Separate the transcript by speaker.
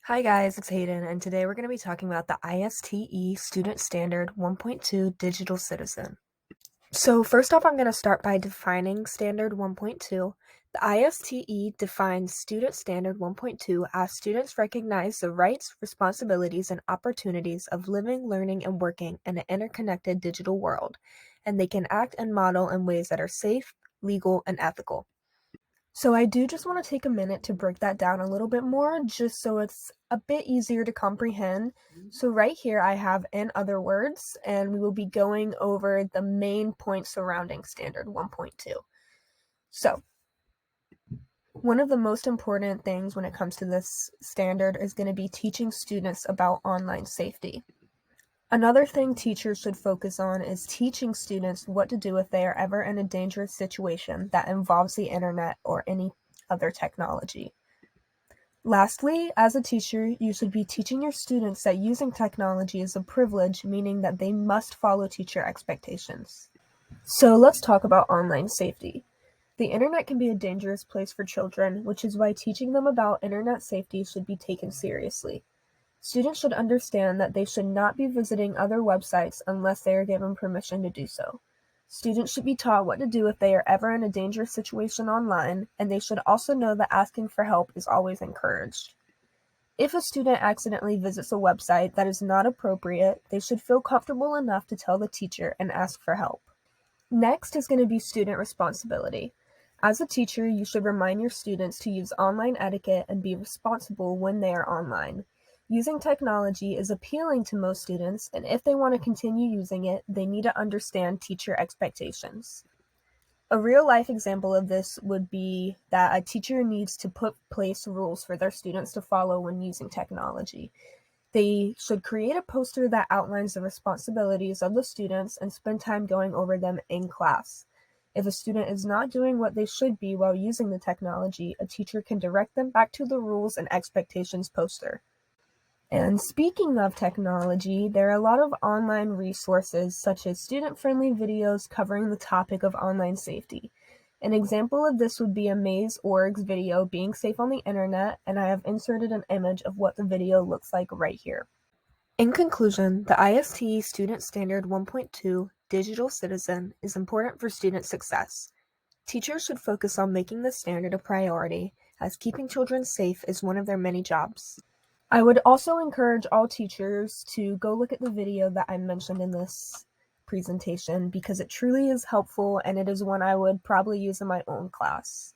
Speaker 1: Hi guys, it's Hayden, and today we're going to be talking about the ISTE Student Standard 1.2 Digital Citizen. So first off, I'm going to start by defining Standard 1.2. The ISTE defines Student Standard 1.2 as students recognize the rights, responsibilities, and opportunities of living, learning, and working in an interconnected digital world, and they can act and model in ways that are safe, legal, and ethical. So I do just want to take a minute to break that down a little bit more, just so it's a bit easier to comprehend. So right here I have in other words, and we will be going over the main points surrounding Standard 1.2. So one of the most important things when it comes to this standard is going to be teaching students about online safety. Another thing teachers should focus on is teaching students what to do if they are ever in a dangerous situation that involves the internet or any other technology. Lastly, as a teacher, you should be teaching your students that using technology is a privilege, meaning that they must follow teacher expectations. So let's talk about online safety. The internet can be a dangerous place for children, which is why teaching them about internet safety should be taken seriously. Students should understand that they should not be visiting other websites unless they are given permission to do so. Students should be taught what to do if they are ever in a dangerous situation online, and they should also know that asking for help is always encouraged. If a student accidentally visits a website that is not appropriate, they should feel comfortable enough to tell the teacher and ask for help. Next is going to be student responsibility. As a teacher, you should remind your students to use online etiquette and be responsible when they are online. Using technology is appealing to most students, and if they want to continue using it, they need to understand teacher expectations. A real-life example of this would be that a teacher needs to put place rules for their students to follow when using technology. They should create a poster that outlines the responsibilities of the students and spend time going over them in class. If a student is not doing what they should be while using the technology, a teacher can direct them back to the rules and expectations poster. And speaking of technology, there are a lot of online resources such as student-friendly videos covering the topic of online safety. An example of this would be a Maze.org's video, Being Safe on the Internet, and I have inserted an image of what the video looks like right here. In conclusion, the ISTE Student Standard 1.2 Digital Citizen is important for student success. Teachers should focus on making the standard a priority, as keeping children safe is one of their many jobs. I would also encourage all teachers to go look at the video that I mentioned in this presentation because it truly is helpful and it is one I would probably use in my own class.